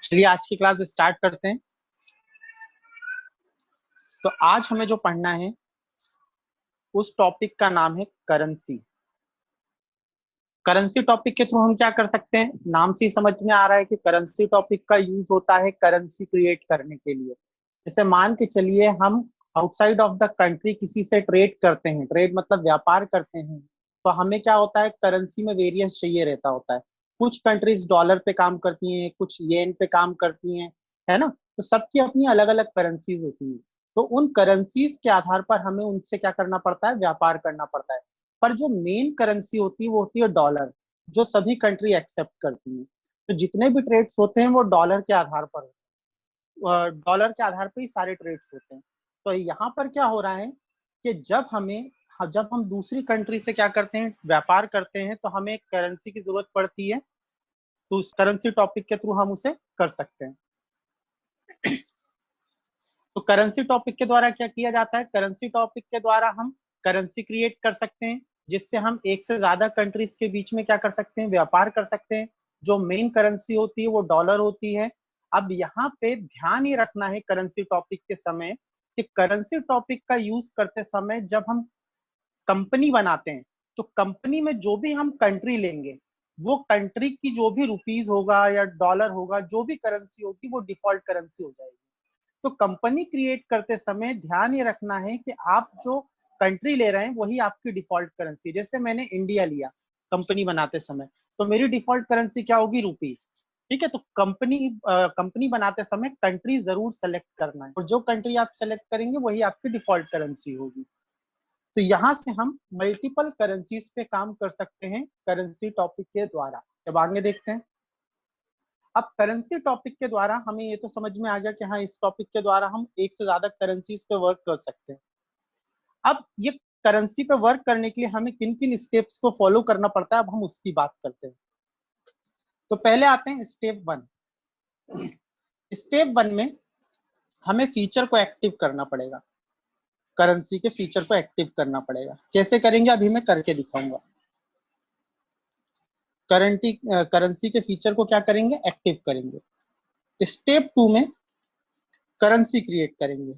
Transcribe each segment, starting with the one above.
चलिए आज की क्लास स्टार्ट करते हैं। तो आज हमें जो पढ़ना है उस टॉपिक का नाम है करेंसी। करेंसी टॉपिक के थ्रू हम क्या कर सकते हैं, नाम से ही समझ में आ रहा है कि करेंसी टॉपिक का यूज होता है करेंसी क्रिएट करने के लिए। जैसे मान के चलिए हम आउटसाइड ऑफ द कंट्री किसी से ट्रेड करते हैं, ट्रेड मतलब व्यापार करते हैं, तो हमें क्या होता है, करेंसी में वेरिएंस चाहिए रहता होता है। कुछ कंट्रीज डॉलर पे काम करती हैं, कुछ येन पे काम करती हैं, है ना। तो सबकी अपनी अलग अलग करेंसीज होती हैं। तो उन करेंसीज के आधार पर हमें उनसे क्या करना पड़ता है, व्यापार करना पड़ता है। पर जो मेन करेंसी होती है वो होती है डॉलर, जो सभी कंट्री एक्सेप्ट करती है। तो जितने भी ट्रेड्स होते हैं वो डॉलर के आधार पर, डॉलर के आधार पर ही सारे ट्रेड्स होते हैं। तो यहाँ पर क्या हो रहा है कि जब हम दूसरी कंट्री से क्या करते हैं, व्यापार करते हैं, तो हमें करेंसी की जरूरत पड़ती है। तो उस करेंसी टॉपिक के थ्रू हम उसे कर सकते हैं। तो करेंसी टॉपिक के द्वारा क्या किया जाता है, करेंसी टॉपिक के द्वारा हम करेंसी क्रिएट कर सकते हैं, जिससे हम एक से ज्यादा कंट्रीज के बीच में क्या कर सकते हैं, व्यापार कर सकते हैं। जो मेन करेंसी होती है वो डॉलर होती है। अब यहाँ पे ध्यान ये रखना है करेंसी टॉपिक के समय कि करेंसी टॉपिक का यूज करते समय जब हम कंपनी बनाते हैं, तो कंपनी में जो भी हम कंट्री लेंगे, वो कंट्री की जो भी रुपीज होगा या डॉलर होगा, जो भी करेंसी होगी वो डिफॉल्ट करेंसी हो जाएगी। तो कंपनी क्रिएट करते समय ध्यान ये रखना है कि आप जो कंट्री ले रहे हैं वही आपकी डिफॉल्ट करेंसी। जैसे मैंने इंडिया लिया कंपनी बनाते समय, तो मेरी डिफॉल्ट करेंसी क्या होगी, रुपीज। ठीक है। तो कंपनी बनाते समय कंट्री जरूर सेलेक्ट करना है, और जो कंट्री आप सेलेक्ट करेंगे वही आपकी डिफॉल्ट करेंसी होगी। तो यहां से हम मल्टीपल करेंसीज पे काम कर सकते हैं करेंसी टॉपिक के द्वारा। जब आगे देखते हैं, अब करेंसी टॉपिक के द्वारा हमें ये तो समझ में आ गया कि हाँ, इस टॉपिक के द्वारा हम एक से ज्यादा करेंसीज पे वर्क कर सकते हैं। अब ये करेंसी पे वर्क करने के लिए हमें किन किन स्टेप्स को फॉलो करना पड़ता है, अब हम उसकी बात करते हैं। तो पहले आते हैं स्टेप 1। स्टेप 1 में हमें फीचर को एक्टिव करना पड़ेगा, करेंसी के फीचर को एक्टिव करना पड़ेगा। कैसे करेंगे अभी मैं करके दिखाऊंगा। करेंसी के फीचर को क्या करेंगे, एक्टिव करेंगे। स्टेप 2 में करेंसी क्रिएट करेंगे।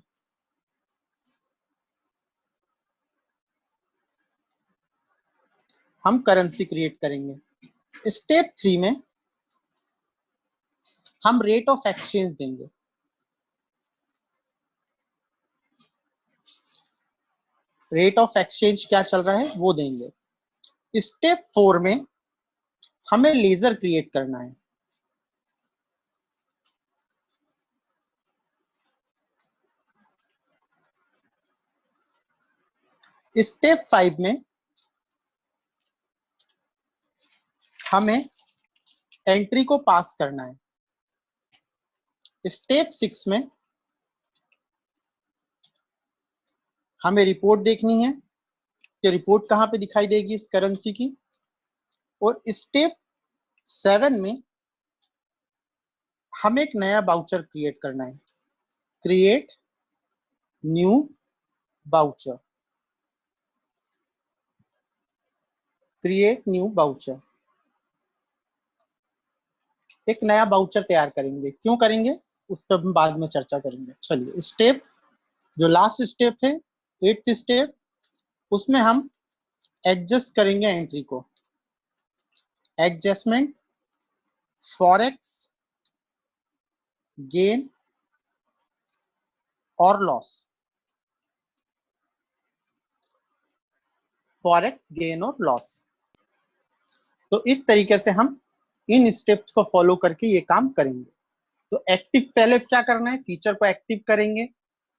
हम करेंसी क्रिएट करेंगे। स्टेप 3 में हम रेट ऑफ एक्सचेंज देंगे। रेट ऑफ एक्सचेंज क्या चल रहा है वो देंगे। स्टेप 4 में हमें लेजर क्रिएट करना है। स्टेप 5 में हमें एंट्री को पास करना है। स्टेप 6 में हमें रिपोर्ट देखनी है कि रिपोर्ट कहां पे दिखाई देगी इस करेंसी की। और स्टेप 7 में हमें एक नया बाउचर क्रिएट करना है। Create new voucher. Create new voucher, एक नया बाउचर तैयार करेंगे। क्यों करेंगे उस पर हम बाद में चर्चा करेंगे। चलिए स्टेप, जो लास्ट स्टेप है 8th स्टेप, उसमें हम एडजस्ट करेंगे एंट्री को। एडजस्टमेंट फॉरेक्स गेन और लॉस। फॉरेक्स गेन और लॉस। तो इस तरीके से हम इन स्टेप्स को फॉलो करके ये काम करेंगे। तो एक्टिव पहले क्या करना है, फीचर को एक्टिव करेंगे।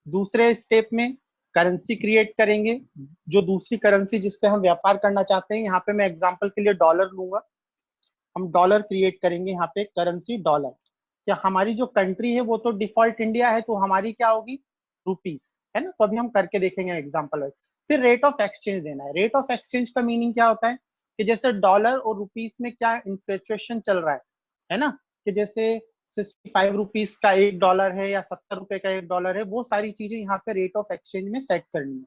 दूसरे स्टेप में करेंसी क्रिएट करेंगे, जो दूसरी करेंसी जिस पे हम व्यापार करना चाहते हैं। यहाँ पे मैं एग्जांपल के लिए डॉलर लूंगा। हम डॉलर क्रिएट करेंगे, यहाँ पे करेंसी डॉलर। क्या हमारी जो कंट्री है वो तो डिफॉल्ट इंडिया है, तो हमारी क्या होगी, रुपीज, है ना। तो अभी हम करके देखेंगे एग्जांपल। फिर रेट ऑफ एक्सचेंज देना है। रेट ऑफ एक्सचेंज का मीनिंग क्या होता है कि जैसे डॉलर और रुपीस में क्या इन्फ्लेशन चल रहा है ना। कि जैसे 65 रुपीज का $1 है या 70 रुपए का $1 है, वो सारी चीजें यहाँ पे रेट ऑफ एक्सचेंज में सेट करनी है।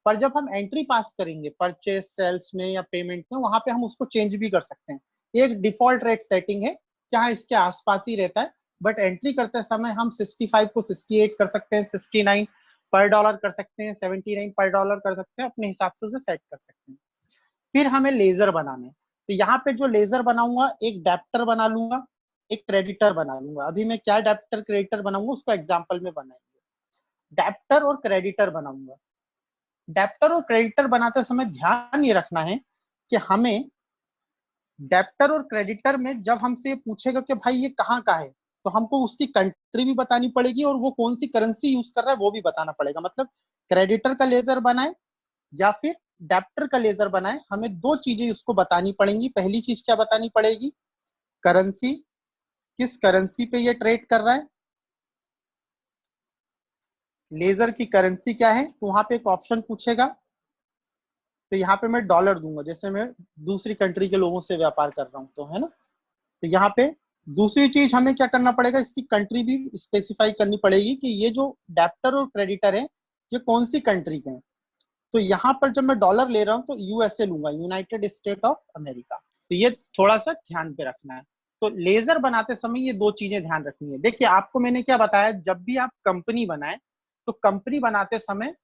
पर जब हम एंट्री पास करेंगे परचेज सेल्स में या पेमेंट में, वहां पे हम उसको चेंज भी कर सकते हैं। एक डिफॉल्ट रेट सेटिंग है जहाँ इसके आसपास ही रहता है, बट एंट्री करते समय हम 65 को 68 कर सकते हैं, 69 पर डॉलर कर सकते हैं, 79 पर डॉलर कर सकते हैं, अपने हिसाब से उसे सेट कर सकते हैं। फिर हमें लेजर बनाना है, तो यहाँ पे जो लेजर बनाऊंगा, एक डेप्टर बना लूंगा, एक क्रेडिटर बना लूंगा। अभी मैं क्या डेप्टर क्रेडिटर बनाऊंगा उसको एग्जाम्पल में बनाएंगे। डेप्टर और क्रेडिटर बनाऊंगा। डेप्टर और क्रेडिटर बनाते समय ध्यान ये रखना है कि हमें डेप्टर और क्रेडिटर में जब हमसे पूछेगा कि भाई ये कहाँ का है, तो हमको उसकी कंट्री भी बतानी पड़ेगी और वो कौन सी करेंसी यूज कर रहा है वो भी बताना पड़ेगा। मतलब क्रेडिटर का लेजर बनाए या फिर डेप्टर का लेजर बनाए, हमें दो चीजें उसको बतानी पड़ेंगी। पहली चीज क्या बतानी पड़ेगी? करेंसी, किस करेंसी पे ये ट्रेड कर रहा है, लेजर की करेंसी क्या है। तो वहां पे एक ऑप्शन पूछेगा, तो यहाँ पे मैं डॉलर दूंगा, जैसे मैं दूसरी कंट्री के लोगों से व्यापार कर रहा हूँ, तो है ना। तो यहाँ पे दूसरी चीज हमें क्या करना पड़ेगा, इसकी कंट्री भी स्पेसिफाई करनी पड़ेगी कि ये जो डेप्टर और क्रेडिटर है ये कौन सी कंट्री के हैं। तो यहाँ पर जब मैं डॉलर ले रहा हूँ तो यूएसए लूंगा, यूनाइटेड स्टेट ऑफ अमेरिका। तो ये थोड़ा सा ध्यान पे रखना है। तो लेजर बनाते समय ये दो चीजें ध्यान रखनी है। देखिए आपको मैंने क्या बताया, जब भी आप कंपनी बनाए तो कंपनी बनाते समय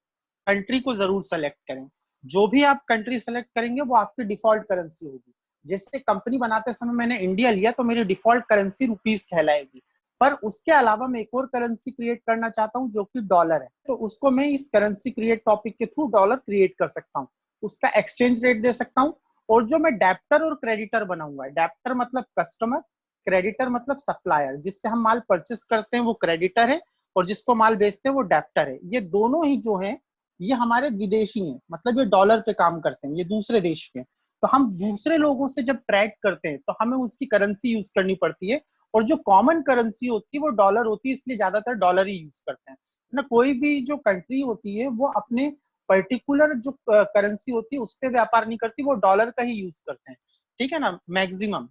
कंट्री को जरूर सेलेक्ट करें। जो भी आप कंट्री सेलेक्ट करेंगे वो आपकी डिफॉल्ट करेंसी होगी। जैसे कंपनी बनाते समय मैंने इंडिया लिया तो मेरी डिफॉल्ट करेंसी रुपीस कहलाएगी, पर उसके अलावा मैं एक और करेंसी क्रिएट करना चाहता हूं जो कि डॉलर है, तो उसको मैं इस करेंसी क्रिएट टॉपिक के थ्रू डॉलर क्रिएट कर सकता हूं, उसका एक्सचेंज रेट दे सकता हूं। और जो मैं डेप्टर और क्रेडिटर बनाऊंगा, डेप्टर मतलब कस्टमर, क्रेडिटर मतलब सप्लायर, जिससे हम माल परचेस करते हैं वो क्रेडिटर है और जिसको माल बेचते हैं वो डेप्टर है। ये दोनों ही जो है ये हमारे विदेशी हैं, मतलब ये डॉलर पे काम करते हैं, ये दूसरे देश के। तो हम दूसरे लोगों से जब ट्रेड करते हैं तो हमें उसकी करेंसी यूज करनी पड़ती है, और जो कॉमन करेंसी होती है वो डॉलर होती है, इसलिए ज्यादातर डॉलर ही यूज करते हैं ना। कोई भी जो कंट्री होती है वो अपने पर्टिकुलर जो करेंसी होती है उस पर व्यापार नहीं करती, वो डॉलर का ही यूज करते हैं, ठीक है ना, मैक्सिमम।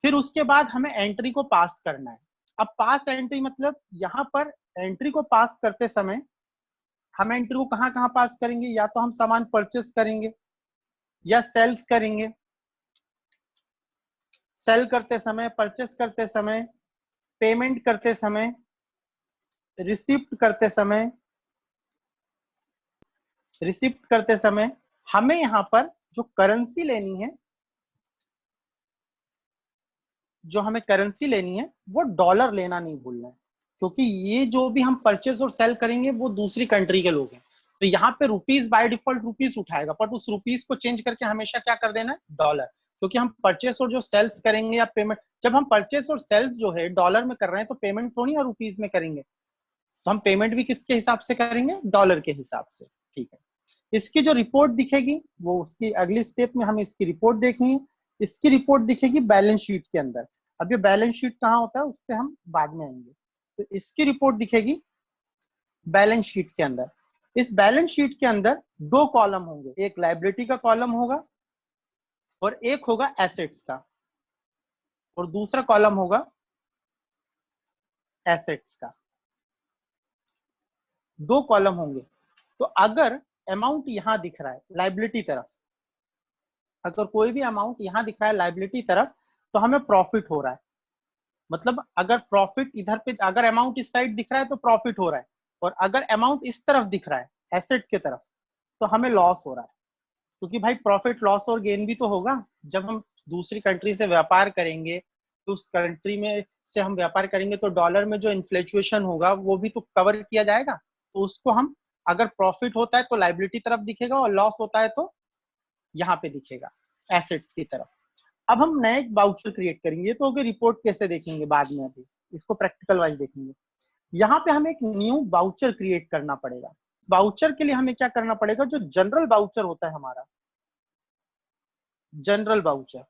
फिर उसके बाद हमें एंट्री को पास करना है। अब पास एंट्री मतलब यहाँ पर एंट्री को पास करते समय हम एंट्री को कहाँ कहाँ पास करेंगे, या तो हम सामान परचेस करेंगे या सेल्स करेंगे। सेल करते समय, परचेस करते समय, पेमेंट करते समय, रिसिप्ट करते समय, रिसिप्ट करते समय हमें यहाँ पर जो करेंसी लेनी है, जो हमें करेंसी लेनी है वो डॉलर लेना नहीं भूलना है, क्योंकि ये जो भी हम परचेस और सेल करेंगे वो दूसरी कंट्री के लोग हैं। तो यहाँ pay rupees by default rupees उठाएगा, बट उस रुपीज को चेंज करके हमेशा क्या कर देना है, डॉलर। क्योंकि हम परचेस और जो सेल्स करेंगे या पेमेंट, जब हम परचेस और सेल्स जो है डॉलर में कर रहे हैं तो पेमेंट थोड़ी ना रुपीज में करेंगे, तो हम पेमेंट भी किसके हिसाब से करेंगे, डॉलर के हिसाब से, ठीक है। इसकी जो रिपोर्ट दिखेगी वो उसकी अगली स्टेप में हमें इसकी रिपोर्ट देखनी है। इसकी रिपोर्ट दिखेगी बैलेंस शीट के अंदर। अब ये बैलेंस शीट कहाँ होता है उस पर हम बाद में आएंगे। तो इसकी रिपोर्ट दिखेगी बैलेंस शीट के अंदर। इस बैलेंस शीट के अंदर दो कॉलम होंगे, एक लायबिलिटी का कॉलम होगा और एक होगा एसेट्स का, और दूसरा कॉलम होगा एसेट्स का। दो कॉलम होंगे। तो अगर अमाउंट यहां दिख रहा है लायबिलिटी तरफ, अगर कोई भी अमाउंट यहां दिख रहा है लायबिलिटी तरफ, तो हमें प्रॉफिट हो रहा है। मतलब अगर प्रॉफिट इधर पे, अगर अमाउंट इस साइड दिख रहा है तो प्रॉफिट हो रहा है, और अगर अमाउंट इस तरफ दिख रहा है एसेट के तरफ तो हमें लॉस हो रहा है। क्योंकि भाई प्रॉफिट लॉस और गेन भी तो होगा। जब हम दूसरी कंट्री से व्यापार करेंगे तो उस कंट्री में से हम व्यापार करेंगे तो डॉलर में जो इन्फ्लेचुएशन होगा वो भी तो कवर किया जाएगा। तो उसको हम, अगर प्रॉफिट होता है तो लायबिलिटी तरफ दिखेगा और लॉस होता है तो यहाँ पे दिखेगा एसेट्स की तरफ। अब हम नए बाउचर क्रिएट करेंगे। ये तो होगी रिपोर्ट, कैसे देखेंगे बाद में, अभी इसको प्रैक्टिकल वाइज देखेंगे। यहाँ पे हमें एक न्यू बाउचर क्रिएट करना पड़ेगा। बाउचर के लिए हमें क्या करना पड़ेगा, जो जनरल बाउचर होता है हमारा, जनरल बाउचर,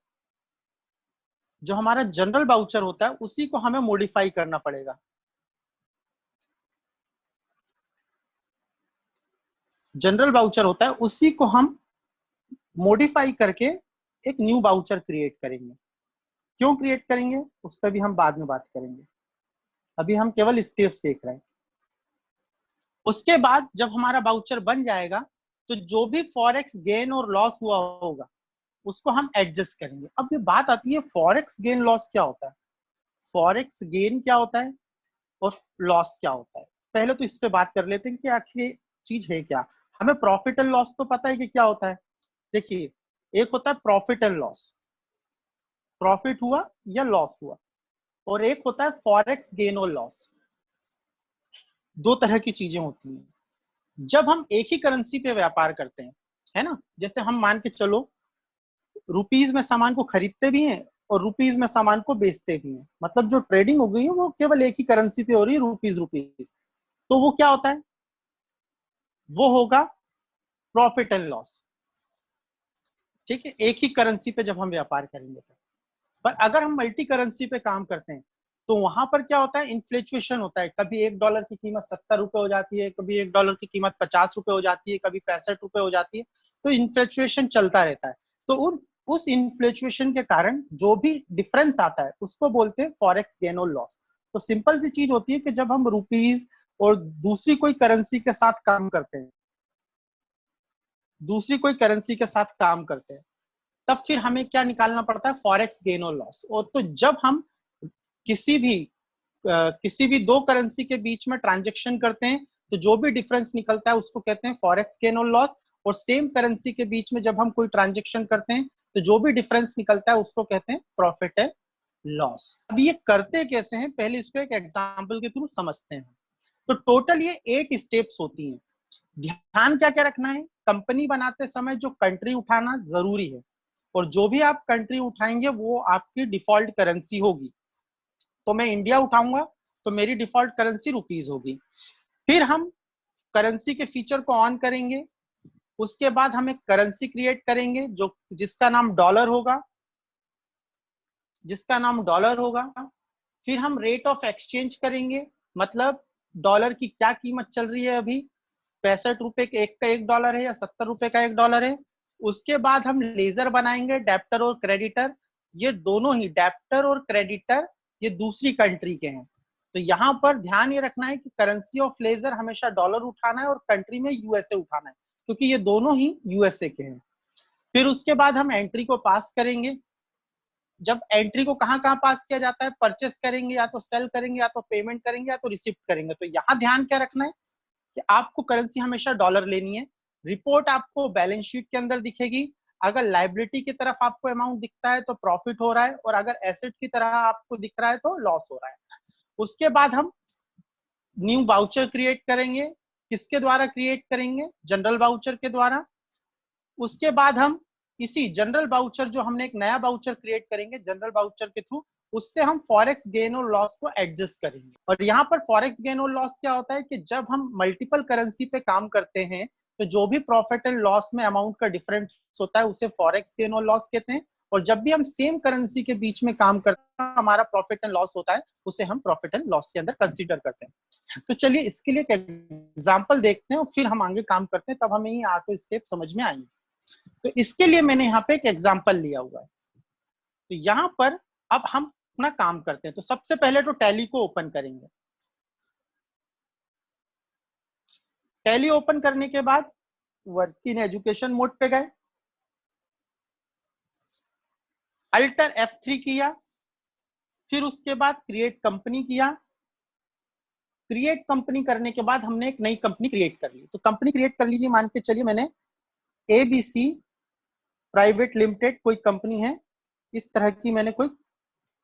जो हमारा जनरल बाउचर होता है उसी को हमें मॉडिफाई करना पड़ेगा। जनरल बाउचर होता है उसी को हम मॉडिफाई करके एक न्यू बाउचर क्रिएट करेंगे। क्यों क्रिएट करेंगे उस पर भी हम बाद में बात करेंगे, अभी हम केवल स्टेप्स देख रहे हैं। उसके बाद जब हमारा बाउचर बन जाएगा तो जो भी फॉरेक्स गेन और लॉस हुआ होगा उसको हम एडजस्ट करेंगे। अब ये बात आती है फॉरेक्स गेन लॉस क्या होता है। फॉरेक्स गेन क्या होता है और लॉस क्या होता है। पहले तो इस पे बात कर लेते हैं कि आखिर ये चीज है क्या। हमें प्रॉफिट एंड लॉस तो पता है कि क्या होता है। देखिए, एक होता है प्रॉफिट एंड लॉस, प्रॉफिट हुआ या लॉस हुआ, और एक होता है फॉरेक्स गेन और लॉस। दो तरह की चीजें होती हैं जब हम एक ही करेंसी पे व्यापार करते हैं, है ना। जैसे हम मान के चलो रुपीज में सामान को खरीदते भी हैं और रुपीज में सामान को बेचते भी हैं, मतलब जो ट्रेडिंग हो गई है वो केवल एक ही करेंसी पे हो रही है, रुपीज रुपीज। तो वो क्या होता है, वो होगा प्रॉफिट एंड लॉस। ठीक है, एक ही करेंसी पे जब हम व्यापार करेंगे तो। पर अगर हम मल्टी करेंसी पे काम करते हैं तो वहां पर क्या होता है, इन्फ्लेचुएशन होता है। कभी $1 की कीमत $70 हो जाती है, कभी $1 की कीमत $50 हो जाती है, कभी $65 हो जाती है। तो इन्फ्लेचुएशन चलता रहता है। तो उस इन्फ्लेचुएशन के कारण जो भी डिफरेंस आता है उसको बोलते हैं फॉरेक्स गेन और लॉस। तो सिंपल सी चीज होती है कि जब हम रुपीज और दूसरी कोई करेंसी के साथ काम करते हैं, दूसरी कोई करेंसी के साथ काम करते हैं, तब फिर हमें क्या निकालना पड़ता है, फॉरेक्स गेन और लॉस। और तो जब हम किसी भी दो करेंसी के बीच में ट्रांजेक्शन करते हैं तो जो भी डिफरेंस निकलता है उसको कहते हैं फॉरेक्स गेन और लॉस। और सेम करेंसी के बीच में जब हम कोई ट्रांजेक्शन करते हैं तो जो भी डिफरेंस निकलता है उसको कहते हैं प्रॉफिट एंड लॉस। अब ये करते कैसे हैं, पहले इसको एक एग्जांपल के थ्रू समझते हैं। तो टोटल ये 8 स्टेप्स होती हैं। ध्यान क्या क्या रखना है, कंपनी बनाते समय जो कंट्री उठाना जरूरी है, और जो भी आप कंट्री उठाएंगे वो आपकी डिफॉल्ट करेंसी होगी। तो मैं इंडिया उठाऊंगा तो मेरी डिफॉल्ट करेंसी रुपीज होगी। फिर हम करेंसी के फीचर को ऑन करेंगे, उसके बाद हम एक करेंसी क्रिएट करेंगे जो जिसका नाम डॉलर होगा, जिसका नाम डॉलर होगा। फिर हम रेट ऑफ एक्सचेंज करेंगे, मतलब डॉलर की क्या कीमत चल रही है अभी, ₹65 का $1 है या ₹70 का $1 है। उसके बाद हम लेजर बनाएंगे, डेप्टर और क्रेडिटर। ये दोनों ही डेप्टर और क्रेडिटर ये दूसरी कंट्री के हैं। तो यहाँ पर ध्यान ये रखना है कि करेंसी ऑफ लेजर हमेशा डॉलर उठाना है और कंट्री में यूएसए उठाना है, क्योंकि ये दोनों ही यूएसए के हैं। फिर उसके बाद हम एंट्री को पास करेंगे। जब एंट्री को कहाँ कहाँ पास किया जाता है, परचेस करेंगे या तो सेल करेंगे या तो पेमेंट करेंगे या तो रिसिप्ट करेंगे। तो यहाँ ध्यान क्या रखना है कि आपको करेंसी हमेशा डॉलर लेनी है। रिपोर्ट आपको बैलेंस शीट के अंदर दिखेगी। अगर लाइबिलिटी की तरफ आपको अमाउंट दिखता है तो प्रॉफिट हो रहा है, और अगर एसेट की तरह आपको दिख रहा है तो लॉस हो रहा है। उसके बाद हम न्यू वाउचर क्रिएट करेंगे। किसके द्वारा क्रिएट करेंगे, जनरल वाउचर के द्वारा। उसके बाद हम इसी जनरल वाउचर, जो हमने एक नया वाउचर क्रिएट करेंगे जनरल वाउचर के थ्रू, उससे हम फॉरेक्स गेन और लॉस को एडजस्ट करेंगे। और यहाँ पर फॉरेक्स गेन और लॉस क्या होता है कि जब हम मल्टीपल करेंसी पे काम करते हैं तो जो भी प्रॉफिट एंड लॉस में अमाउंट का डिफरेंस होता है उसे फॉरेक्स गेन और लॉस कहते हैं। और जब भी हम सेम करेंसी के बीच में काम करते हैं हमारा प्रॉफिट एंड लॉस होता है, उसे हम प्रॉफिट एंड लॉस के अंदर कंसीडर करते हैं। तो चलिए इसके लिए एक एग्जाम्पल देखते हैं और फिर हम आगे काम करते हैं, तब हमें ये 8 स्टेप समझ में आएंगे। तो इसके लिए मैंने यहाँ पे एक एग्जाम्पल लिया हुआ है। तो यहाँ पर अब हम अपना काम करते हैं। तो सबसे पहले तो टैली को ओपन करेंगे। टैली ओपन करने के बाद वर्क इन एजुकेशन मोड पे गए, अल्टर F3 किया, फिर उसके बाद क्रिएट कंपनी किया। क्रिएट कंपनी करने के बाद हमने एक नई कंपनी क्रिएट कर ली। तो कंपनी क्रिएट कर लीजिए, मान के चलिए मैंने ABC प्राइवेट लिमिटेड कोई कंपनी है, इस तरह की मैंने कोई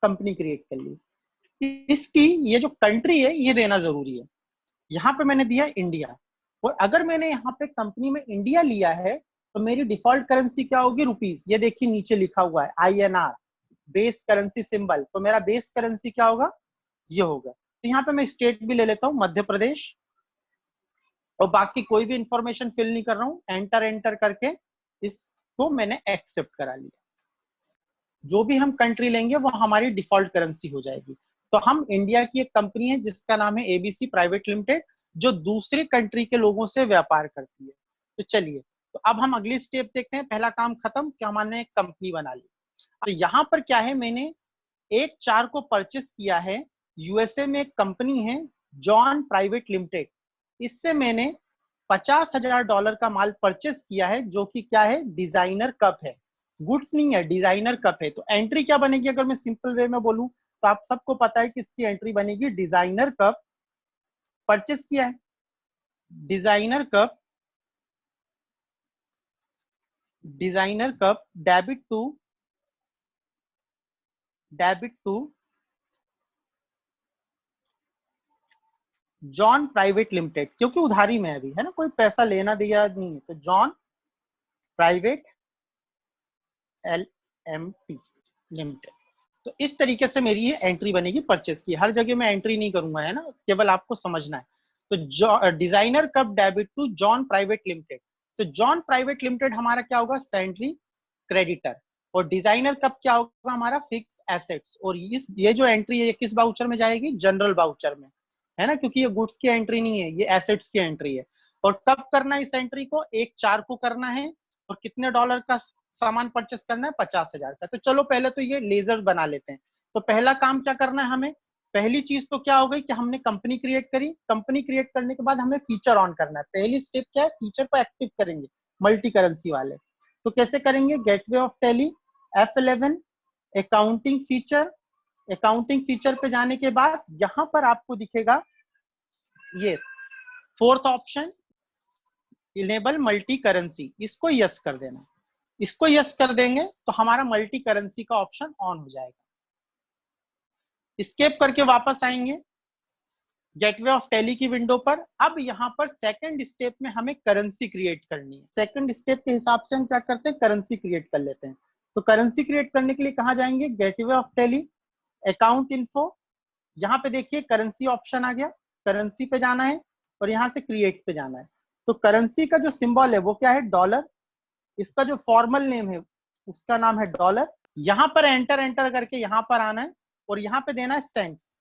कंपनी क्रिएट कर ली। इसकी ये जो कंट्री है ये देना जरूरी है। यहाँ पे मैंने दिया इंडिया, और अगर मैंने यहाँ पे कंपनी में इंडिया लिया है तो मेरी डिफॉल्ट करेंसी क्या होगी, रुपीज। ये देखिए नीचे लिखा हुआ है INR, बेस करेंसी सिंबल। तो मेरा बेस करेंसी क्या होगा, ये होगा। तो यहाँ पे मैं स्टेट भी ले लेता हूँ, मध्य प्रदेश, और बाकी कोई भी इंफॉर्मेशन फिल नहीं कर रहा हूँ। एंटर एंटर करके इसको मैंने एक्सेप्ट करा लिया। जो भी हम कंट्री लेंगे वो हमारी डिफॉल्ट करेंसी हो जाएगी। तो हम इंडिया की एक कंपनी है जिसका नाम है ABC प्राइवेट लिमिटेड, जो दूसरे कंट्री के लोगों से व्यापार करती है। तो चलिए, तो अब हम अगली स्टेप देखते हैं। पहला काम खत्म कि हमने एक कंपनी बना ली। तो यहाँ पर क्या है, मैंने 1/4 को परचेस किया है। यूएसए में एक कंपनी है जॉन प्राइवेट लिमिटेड, इससे मैंने $50,000 का माल परचेस किया है, जो कि क्या है, डिजाइनर कप है, गुड्स नहीं है, डिजाइनर कप है। तो एंट्री क्या बनेगी, अगर मैं सिंपल वे में बोलूं तो आप सबको पता है कि इसकी एंट्री बनेगी डिजाइनर कप परचेस किया है, designer cup debit to John private limited, क्योंकि उधारी में अभी है ना, कोई पैसा लेना दिया नहीं है, तो जॉन प्राइवेट LMT लिमिटेड। तो इस तरीके से मेरी ये एंट्री बनेगी परचेस की। हर जगह मैं एंट्री नहीं करूंगा, है ना, केवल आपको समझना है। तो designer cup debit to John private limited, तो जॉन प्राइवेट लिमिटेड हमारा क्या होगा, सेंट्री क्रेडिटर, और डिजाइनर कप क्या होगा हमारा फिक्स एसेट्स। और ये जो एंट्री है ये किस बाउचर में जाएगी, जनरल बाउचर में, है ना, क्योंकि ये गुड्स की एंट्री नहीं है, ये एसेट्स की एंट्री है। और कब करना है इस एंट्री को, 1/4 को करना है, और कितने डॉलर का सामान परचेस करना है, 50,000 का। तो चलो पहले तो ये लेजर बना लेते हैं। तो पहला काम क्या करना है हमें, पहली चीज तो क्या हो गई कि हमने कंपनी क्रिएट करी, कंपनी क्रिएट करने के बाद हमें फीचर ऑन करना है। पहली स्टेप क्या है, फीचर को एक्टिव करेंगे मल्टी करेंसी वाले। तो कैसे करेंगे, gateway of tally F11 accounting feature, accounting feature पे जाने के बाद यहां पर आपको दिखेगा ये fourth option enable multi currency, इसको यस कर देना। इसको यस कर देंगे तो हमारा मल्टी करेंसी का ऑप्शन ऑन हो जाएगा। स्केप करके वापस आएंगे गेटवे ऑफ टैली की विंडो पर। अब यहाँ पर सेकंड स्टेप में हमें करेंसी क्रिएट करनी है। सेकंड स्टेप के हिसाब से हम क्या करते हैं, करेंसी क्रिएट कर लेते हैं। तो करेंसी क्रिएट करने के लिए कहाँ जाएंगे, gateway of Tally account info, यहाँ पे देखिए करेंसी ऑप्शन आ गया, करेंसी पे जाना है और यहाँ से क्रिएट पे जाना है। तो करेंसी का जो सिंबल है वो क्या है, डॉलर, इसका जो फॉर्मल नेम है उसका नाम है डॉलर। यहाँ पर एंटर करके यहाँ पर आना है और यहाँ पे देना है सेंट्स।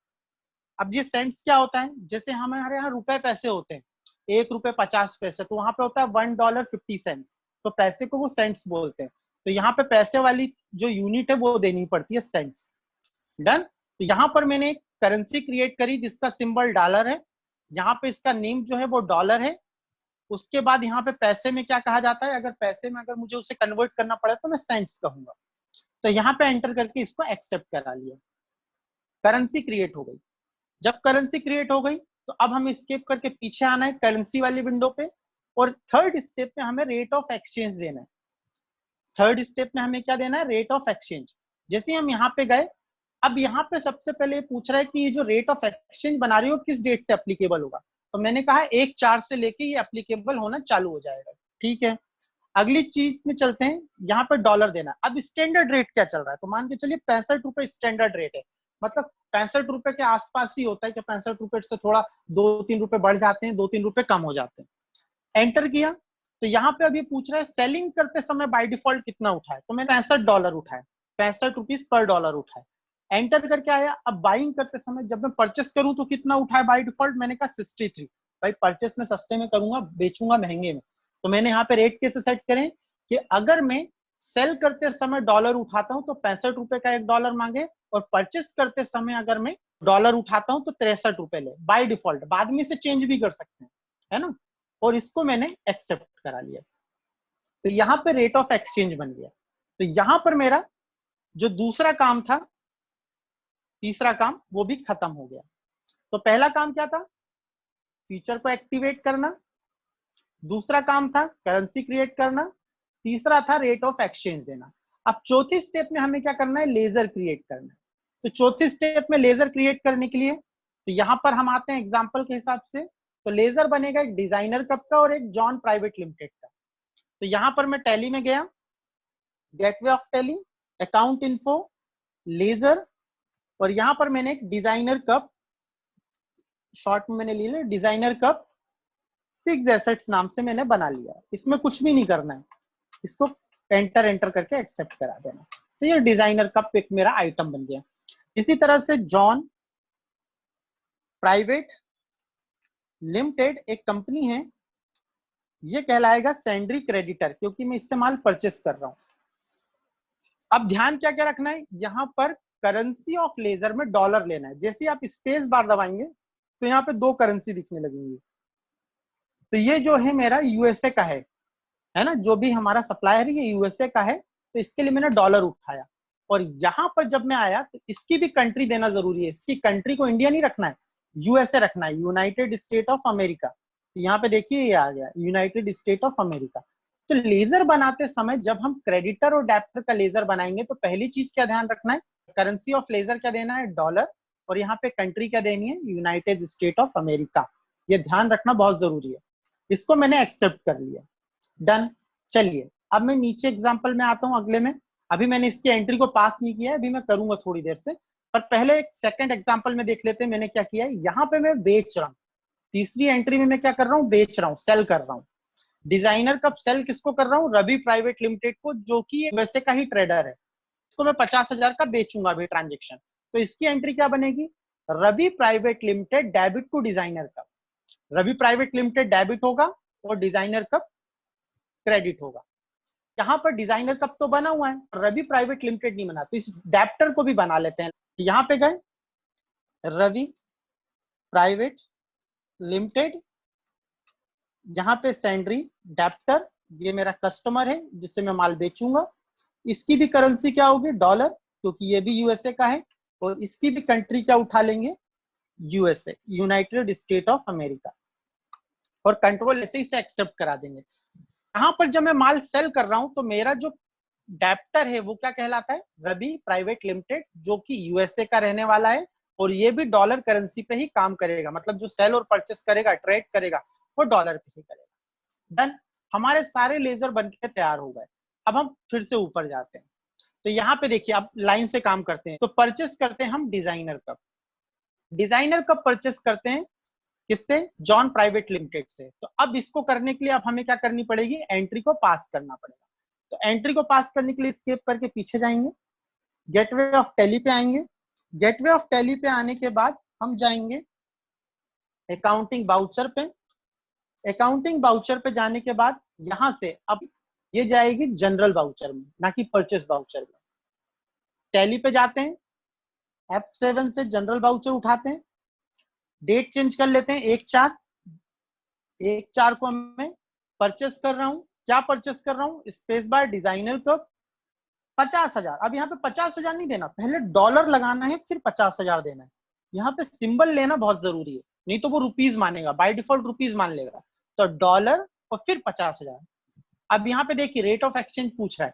अब ये सेंट्स क्या होता है, जैसे हमारे यहाँ रुपए पैसे होते हैं, 1 रुपए 50 पैसे, तो वहां पे होता है $1.50, तो पैसे को वो सेंट्स बोलते हैं। तो यहाँ पे पैसे वाली जो यूनिट है वो देनी पड़ती है सेंट्स। डन। तो यहाँ पर मैंने एक करेंसी क्रिएट करी जिसका सिंबल डॉलर है, यहाँ पे इसका नेम जो है वो डॉलर है। उसके बाद यहाँ पे पैसे में क्या कहा जाता है, अगर पैसे में अगर मुझे उसे कन्वर्ट करना पड़े तो मैं सेंट्स कहूंगा। तो यहाँ पे एंटर करके इसको एक्सेप्ट करा लिया, करेंसी क्रिएट हो गई। जब करेंसी क्रिएट हो गई तो अब हमें स्केप करके पीछे आना है करेंसी वाली विंडो पे, और थर्ड स्टेप में हमें रेट ऑफ एक्सचेंज देना है। थर्ड स्टेप में हमें क्या देना है, रेट ऑफ एक्सचेंज। जैसे हम यहाँ पे गए, अब यहाँ पे सबसे पहले पूछ रहा है कि ये जो रेट ऑफ एक्सचेंज बना रही हो किस डेट से एप्लीकेबल होगा। तो मैंने कहा 1/4 से लेके ये एप्लीकेबल होना चालू हो जाएगा। ठीक है, अगली चीज में चलते हैं, यहाँ पर डॉलर देना। अब स्टैंडर्ड रेट क्या चल रहा है, तो मान के चलिए 65 रुपए स्टैंडर्ड रेट है, मतलब 65 रुपए के आसपास ही होता है कि 65 रुपए से थोड़ा 2-3 रुपए बढ़ जाते हैं, 2-3 रुपए कम हो जाते हैं। एंटर किया तो यहाँ पे अभी पूछ रहा है सेलिंग करते समय बाय डिफॉल्ट कितना उठाए, तो मैंने $65 उठाए, 65 रुपीज पर डॉलर उठाए। एंटर करके आया। अब बाइंग करते समय जब मैं परचेस करूं तो कितना उठाए बाय डिफॉल्ट, मैंने कहा 63। भाई परचेस में सस्ते में करूंगा, बेचूंगा महंगे में, तो मैंने यहाँ पे रेट कैसे सेट करें कि अगर मैं सेल करते समय डॉलर उठाता हूं तो 65 रुपए का $1 मांगे, और परचेस करते समय अगर मैं डॉलर उठाता हूं तो 63 रुपए ले बाय डिफॉल्ट। बाद में से चेंज भी कर सकते हैं, है ना। और इसको मैंने एक्सेप्ट करा लिया, तो यहाँ पे रेट ऑफ एक्सचेंज बन गया। तो यहाँ पर मेरा जो दूसरा काम था, तीसरा काम, वो भी खत्म हो गया। तो पहला काम क्या था, फीचर को एक्टिवेट करना, दूसरा काम था करेंसी क्रिएट करना, तीसरा था रेट ऑफ एक्सचेंज देना। अब चौथी स्टेप में हमें क्या करना है, लेजर क्रिएट करना है। तो चौथी स्टेप में लेजर क्रिएट करने के लिए तो यहाँ पर हम आते हैं एग्जांपल के हिसाब से। तो लेजर बनेगा एक डिजाइनर कप का और एक जॉन प्राइवेट लिमिटेड का। तो यहाँ पर मैं टैली में गया, gateway of Tally, account info, ledger, और यहाँ पर मैंने एक डिजाइनर कप, शॉर्ट में मैंने ले लिया डिजाइनर कप फिक्स एसेट्स नाम से मैंने बना लिया। इसमें कुछ भी नहीं करना है, इसको एंटर करके एक्सेप्ट करा देना। तो ये डिजाइनर कप एक मेरा आइटम बन गया। इसी तरह से जॉन प्राइवेट लिमिटेड एक कंपनी है, ये कहलाएगा सेंड्री क्रेडिटर, क्योंकि मैं इससे माल परचेस कर रहा हूं। अब ध्यान क्या क्या रखना है, यहाँ पर करेंसी ऑफ लेजर में डॉलर लेना है। जैसे आप स्पेस बार दबाएंगे तो यहाँ पे 2 करेंसी दिखने लगेंगी। तो ये जो है मेरा यूएसए का है ना, जो भी हमारा सप्लायर है ये यूएसए का है, तो इसके लिए मैंने डॉलर उठाया। और यहाँ पर जब मैं आया तो इसकी भी कंट्री देना जरूरी है। इसकी कंट्री को इंडिया नहीं रखना है, यूएसए रखना है, यूनाइटेड स्टेट ऑफ अमेरिका। तो यहाँ पे देखिए ये आ गया यूनाइटेड स्टेट ऑफ अमेरिका। तो लेजर बनाते समय जब हम क्रेडिटर और डेबिटर का लेजर बनाएंगे तो पहली चीज क्या ध्यान रखना है, करेंसी ऑफ लेजर क्या देना है, डॉलर, और यहाँ पे कंट्री क्या देनी है, यूनाइटेड स्टेट ऑफ अमेरिका। ये ध्यान रखना बहुत जरूरी है। इसको मैंने एक्सेप्ट कर लिया, डन। चलिए अब मैं नीचे एग्जाम्पल में आता हूँ अगले में। अभी मैंने इसकी एंट्री को पास नहीं किया है, अभी मैं करूंगा थोड़ी देर से, पर पहले एक सेकंड एग्जाम्पल में देख लेते हैं मैंने क्या किया है। यहाँ पे मैं बेच रहा हूँ, तीसरी एंट्री में मैं क्या कर रहा हूँ, बेच रहा हूँ, सेल कर रहा हूँ। डिजाइनर कप सेल किसको कर रहा हूँ, रवि प्राइवेट लिमिटेड को, जो कि वैसे का ही ट्रेडर है। इसको मैं 50,000 का बेचूंगा अभी ट्रांजेक्शन। तो इसकी एंट्री क्या बनेगी, Ravi private limited debit to designer cup. Ravi private limited debit होगा और डिजाइनर कप क्रेडिट होगा। यहाँ पर डिजाइनर कप तो बना हुआ है, रवि प्राइवेट लिमिटेड नहीं बना, तो इस डेप्टर को भी बना लेते हैं। यहाँ पे गए रवि प्राइवेट लिमिटेड, यहाँ पे सेंड्री डेप्टर, ये मेरा कस्टमर है जिससे मैं माल बेचूंगा। इसकी भी करेंसी क्या होगी, डॉलर, क्योंकि ये भी यूएसए का है। और इसकी भी कंट्री क्या उठा लेंगे, USA, United state of America. और कंट्रोल ऐसे ही से एक्सेप्ट करा देंगे। यहाँ पर जब मैं माल सेल कर रहा हूं तो मेरा जो डेप्टर है वो क्या कहलाता है, रवि प्राइवेट लिमिटेड, जो कि यूएसए का रहने वाला है। और ये भी डॉलर करेंसी पे ही काम करेगा, मतलब जो सेल और परचेस करेगा, ट्रेड करेगा, वो डॉलर पे ही करेगा। डन, हमारे सारे लेजर बनके तैयार हो गए। अब हम फिर से ऊपर जाते हैं। तो यहाँ पे देखिए अब लाइन से काम करते हैं। तो परचेस करते हैं हम designer cup. Designer cup purchase करते हैं किससे, जॉन प्राइवेट लिमिटेड से। तो अब इसको करने के लिए अब हमें क्या करनी पड़ेगी, एंट्री को पास करना पड़ेगा। तो एंट्री को पास करने के लिए स्केप करके पीछे जाएंगे, गेटवे ऑफ टैली पे आएंगे। गेटवे ऑफ टैली पे आने के बाद हम जाएंगे अकाउंटिंग बाउचर पे। अकाउंटिंग बाउचर पे जाने के बाद यहां से अब ये जाएगी जनरल बाउचर में, ना कि परचेस बाउचर में। टैली पे जाते हैं, F7 से जनरल बाउचर उठाते हैं, डेट चेंज कर लेते हैं 1/4। 1/4 को मैं परचेस कर रहा हूं, क्या परचेस कर रहा हूं, स्पेस बार डिजाइनर कप 50,000। अब यहाँ पे 50,000 नहीं देना, पहले डॉलर लगाना है फिर 50,000 देना है। यहाँ पे सिंबल लेना बहुत जरूरी है, नहीं तो वो रुपीज मानेगा, बाय डिफॉल्ट रुपीज मान लेगा। तो डॉलर और फिर 50,000। अब यहाँ पे देखिए रेट ऑफ एक्सचेंज पूछ रहा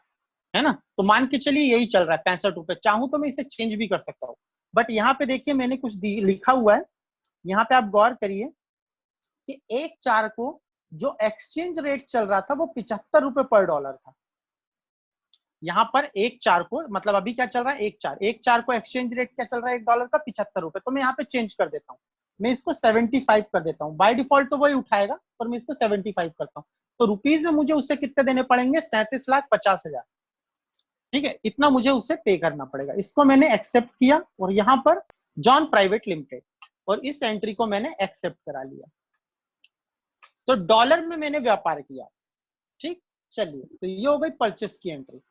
है ना, तो मान के चलिए यही चल रहा है 65 रुपए। चाहूं तो मैं इसे चेंज भी कर सकता हूँ, बट यहाँ पे देखिए मैंने कुछ लिखा हुआ है। यहाँ पे आप गौर करिए कि 1/4 को जो एक्सचेंज रेट चल रहा था वो 75 रुपए पर डॉलर था। यहाँ पर 1/4 को, मतलब अभी क्या चल रहा है, 1/4 को एक्सचेंज रेट क्या चल रहा है, $1 का 75 रुपए। तो मैं यहाँ पे चेंज कर देता हूँ, मैं इसको 75 कर देता हूँ। बाय डिफॉल्ट तो वही उठाएगा, पर मैं इसको 75 करता हूँ। तो रुपीज में मुझे उससे कितने देने पड़ेंगे, 37,50,000। ठीक है, इतना मुझे उसे पे करना पड़ेगा। इसको मैंने एक्सेप्ट किया और यहाँ पर जॉन प्राइवेट लिमिटेड, और इस एंट्री को मैंने एक्सेप्ट करा लिया। तो डॉलर में मैंने व्यापार किया। ठीक, चलिए, तो ये हो गई परचेस की एंट्री।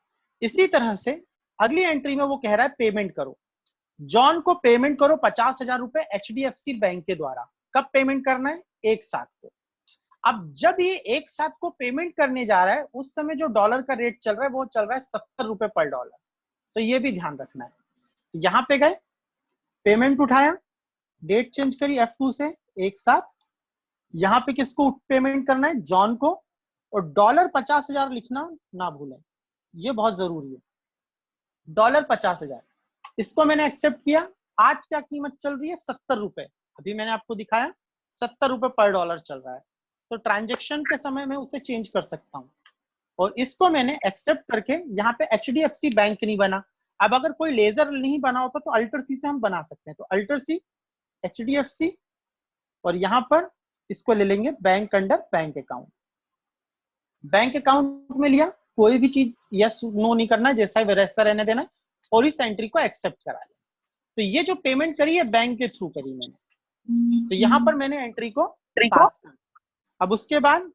इसी तरह से अगली एंट्री में वो कह रहा है पेमेंट करो, जॉन को पेमेंट करो 50,000 रुपए HDFC बैंक के द्वारा। कब पेमेंट करना है, 1/7 को। अब जब ये 1/7 को पेमेंट करने जा रहा है, उस समय जो डॉलर का रेट चल रहा है वो चल रहा है 70 रुपए पर डॉलर। तो ये भी ध्यान रखना है। यहां पे गए, पेमेंट उठाया, डेट चेंज करी F2 से 1/7। यहां पे किसको पेमेंट करना है, जॉन को, और डॉलर 50,000 लिखना ना भूलें, ये बहुत जरूरी है। डॉलर 50,000, इसको मैंने एक्सेप्ट किया। आज क्या कीमत चल रही है, 70 रुपए। अभी मैंने आपको दिखाया 70 रुपए पर डॉलर चल रहा है। तो ट्रांजेक्शन के समय में उसे चेंज कर सकता हूं, और इसको मैंने एक्सेप्ट करके यहाँ पे HDFC बैंक नहीं बना। अब अगर कोई लेजर नहीं बना होता तो अल्टर सी से हम बना सकते हैं। तो अल्टर सी HDFC, और यहाँ पर इसको ले लेंगे bank under bank account. Bank account में लिया, कोई भी चीज यस नो नहीं करना, जैसा है वैसा रहने देना, और इस एंट्री को एक्सेप्ट करा लिया। तो ये जो पेमेंट करी है बैंक के थ्रू करी मैंने, तो यहाँ पर मैंने एंट्री को पास कर। अब उसके बाद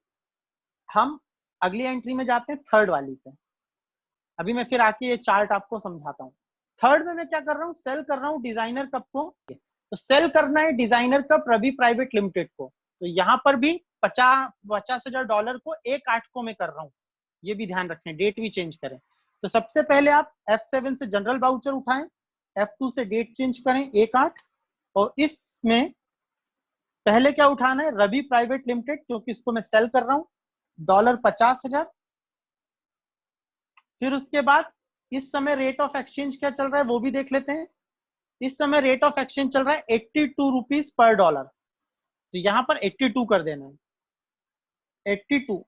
हम अगली एंट्री में जाते हैं, थर्ड वाली पे। अभी मैं फिर आके ये चार्ट आपको समझाता हूँ। थर्ड में मैं क्या कर रहा हूँ, सेल कर रहा हूँ डिजाइनर कप को। तो सेल करना है designer cup Ravi private limited को। तो यहाँ पर भी 50,000 डॉलर को 1/8 को मैं कर रहा हूँ, ये भी ध्यान रखें, डेट भी चेंज करें। तो सबसे पहले आप F7 से जनरल वाउचर उठाएं, F2 से डेट चेंज करें 1/8, और इसमें पहले क्या उठाना है, रवि प्राइवेट लिमिटेड, क्योंकि इसको मैं सेल कर रहा हूं, $50,000। फिर उसके बाद इस समय रेट ऑफ एक्सचेंज क्या चल रहा है वो भी देख लेते हैं। इस समय रेट ऑफ एक्सचेंज चल रहा है 82 रुपीज पर डॉलर, तो यहां पर 82 कर देना है, 82,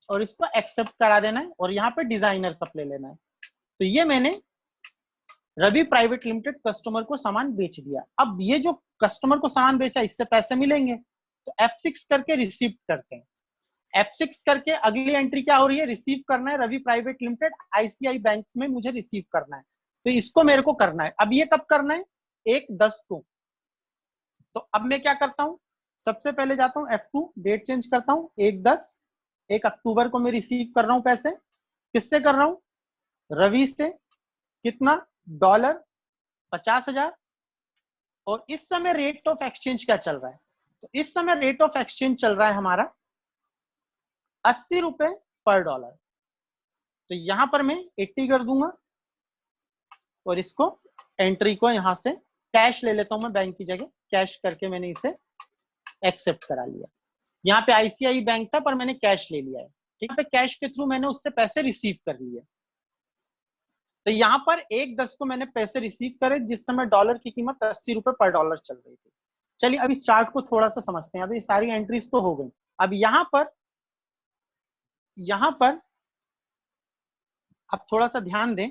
और इसको एक्सेप्ट करा देना है, और यहाँ पे डिजाइनर कप ले लेना है। तो ये मैंने रवि प्राइवेट लिमिटेड कस्टमर को सामान बेच दिया। अब ये जो कस्टमर को सामान बेचा इससे पैसे मिलेंगे, तो F6 करके रिसीव करते हैं। F6 करके अगली एंट्री क्या हो रही है, रिसीव करना है Ravi private limited ICICI bank में मुझे रिसीव करना है, तो इसको मेरे को करना है। अब ये कब करना है, 1/10 को। तो अब मैं क्या करता हूं, सबसे पहले जाता हूं F2, डेट चेंज करता हूं 1/10, 1 अक्टूबर को मैं रिसीव कर रहा हूं पैसे। किससे कर रहा हूं, रवि से। कितना, $50,000। और इस समय रेट ऑफ एक्सचेंज क्या चल रहा है, तो इस समय रेट ऑफ एक्सचेंज चल रहा है हमारा 80 रुपए पर डॉलर। तो यहां पर मैं 80 कर दूंगा, और इसको एंट्री को यहां से कैश ले लेता हूं मैं बैंक की जगह, कैश करके मैंने इसे एक्सेप्ट करा लिया। यहाँ पे ICICI बैंक था पर मैंने कैश ले लिया है, ठीक है, कैश के थ्रू मैंने उससे पैसे रिसीव कर लिए। तो यहाँ पर 1/10 को मैंने पैसे रिसीव करे, जिस समय डॉलर की कीमत 80 रुपए पर डॉलर चल रही थी। चलिए अब इस चार्ट को थोड़ा सा समझते हैं। अभी सारी एंट्रीज तो हो गई। अब यहाँ पर आप थोड़ा सा ध्यान दें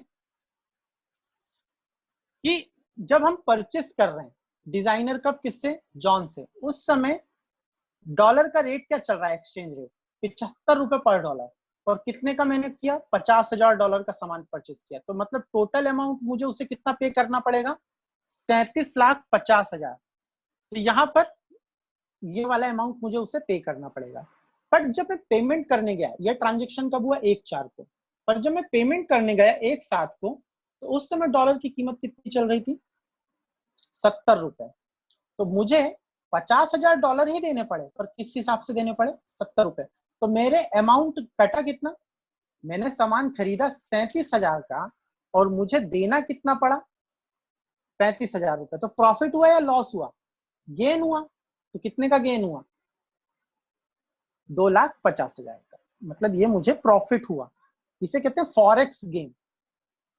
कि जब हम परचेस कर रहे हैं डिजाइनर कप किससे, जॉन से, उस समय डॉलर का रेट क्या चल रहा है, एक्सचेंज रेट 75 रुपए पर डॉलर, और कितने का मैंने किया, $50,000 का सामान परचेस किया। तो मतलब टोटल अमाउंट मुझे उसे कितना पे करना पड़ेगा, 37,50,000। तो यहाँ पर ये वाला अमाउंट मुझे उसे पे करना पड़ेगा। बट जब मैं पेमेंट करने गया, यह ट्रांजेक्शन कब हुआ, 1/4 को, पर जब मैं पेमेंट करने गया 1/7 को, तो उस समय डॉलर की कीमत कितनी चल रही थी, 70 रुपए। तो मुझे $50,000 ही देने पड़े, पर किस हिसाब से देने पड़े, 70 रुपए। तो मेरे अमाउंट कटा कितना, मैंने सामान खरीदा 37,000 का, और मुझे देना कितना पड़ा, 35,000 रुपए। तो प्रॉफिट हुआ या लॉस हुआ, गेन हुआ। तो कितने का गेन हुआ, 2,50,000 का, मतलब ये मुझे प्रॉफिट हुआ। इसे कहते हैं फॉरेक्स गेन।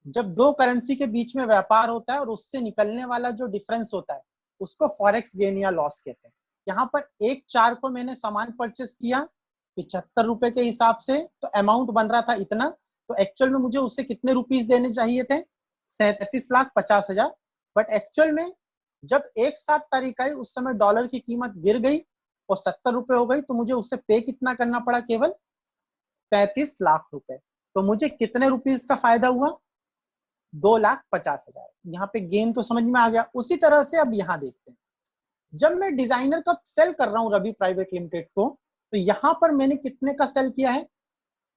जब दो करेंसी के बीच में व्यापार होता है और उससे निकलने वाला जो डिफरेंस होता है उसको फॉरेक्स गेन या लॉस कहते हैं। यहाँ पर 1/4 को मैंने सामान परचेस किया 75 रुपए के हिसाब से, तो अमाउंट बन रहा था इतना, तो एक्चुअल में मुझे उससे कितने रुपीस देने चाहिए थे, 37,50,000। बट एक्चुअल में जब 1/7 तारीख आई उस समय डॉलर की कीमत गिर गई और 70 रुपए हो गई, तो मुझे उससे पे कितना करना पड़ा, केवल 35 लाख रुपए। तो मुझे कितने रुपीस का फायदा हुआ, 2,50,000। यहाँ पे गेन तो समझ में आ गया। उसी तरह से अब यहाँ देखते हैं, जब मैं डिजाइनर का सेल कर रहा हूँ रवि प्राइवेट लिमिटेड को, तो यहाँ पर मैंने कितने का सेल किया है,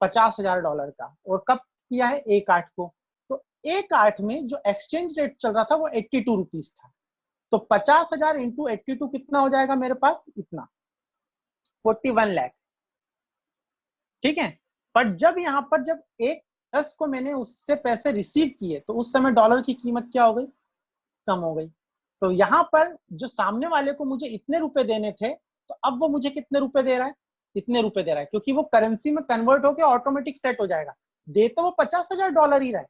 $50,000 का, और कब किया है, 1/8 को। तो 1/8 में जो एक्सचेंज रेट चल रहा था वो 82 रुपीज था। तो 50,000 इंटू 82 कितना हो जाएगा मेरे पास, इतना 41 लाख, ठीक है। पर जब यहाँ पर जब 1/10 को मैंने उससे पैसे रिसीव किए, तो उस समय डॉलर की कीमत क्या हो गई, कम हो गई। तो यहाँ पर जो सामने वाले को मुझे इतने रुपए देने थे, तो अब वो मुझे कितने रुपए दे रहा है, इतने रुपए दे रहा है, क्योंकि वो करेंसी में कन्वर्ट होकर ऑटोमेटिक सेट हो जाएगा। दे तो वो $50,000 ही रहा है,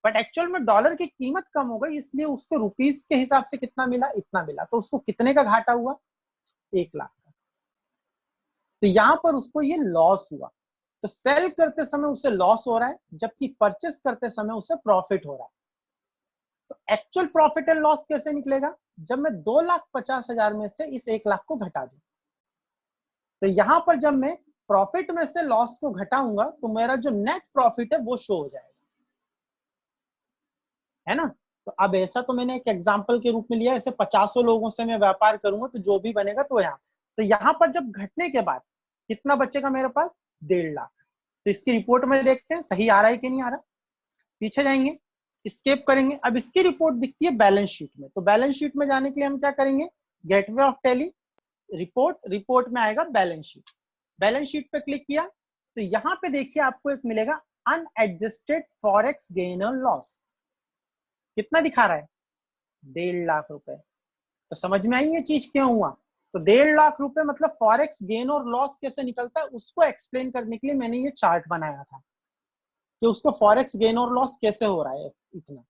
बट एक्चुअल में डॉलर की कीमत कम हो गई, इसलिए उसको रुपीस के हिसाब से कितना मिला, इतना मिला। तो उसको कितने का घाटा हुआ, 1 लाख का। तो यहाँ पर उसको ये लॉस हुआ। तो सेल करते समय उसे लॉस हो रहा है, जबकि परचेस करते समय उसे प्रॉफिट हो रहा है। तो एक्चुअल प्रॉफिट एंड लॉस कैसे निकलेगा, जब मैं 2,50,000 में से इस 1 लाख को घटा दूं। तो यहां पर जब मैं प्रॉफिट में से लॉस को घटाऊंगा, तो मेरा जो नेट प्रॉफिट है वो शो हो जाएगा, है ना। तो अब ऐसा तो मैंने एक एग्जांपल के रूप में लिया, ऐसे 50 लोगों से मैं व्यापार करूंगा तो जो भी बनेगा, तो यहाँ पर जब घटने के बाद कितना बचेगा मेरे पास, 1.5 लाख। तो इसकी रिपोर्ट में देखते हैं सही आ रहा है कि नहीं आ रहा। पीछे जाएंगे, स्केप करेंगे। अब इसकी रिपोर्ट दिखती है बैलेंस शीट में। तो बैलेंस शीट में जाने के लिए हम क्या करेंगे, गेटवे ऑफ टैली, रिपोर्ट में आएगा बैलेंस शीट। बैलेंस शीट पे क्लिक किया तो यहाँ पे देखिए आपको एक मिलेगा अनएडजस्टेड फॉरेक्स गेन और लॉस कितना दिखा रहा है? 1.5 लाख रुपए। तो समझ में आई ये चीज क्यों हुआ? तो 1.5 लाख रुपए मतलब फॉरेक्स गेन और लॉस कैसे निकलता है उसको एक्सप्लेन करने के लिए मैंने ये चार्ट बनाया था कि उसको फॉरेक्स गेन और लॉस कैसे हो रहा है इतना।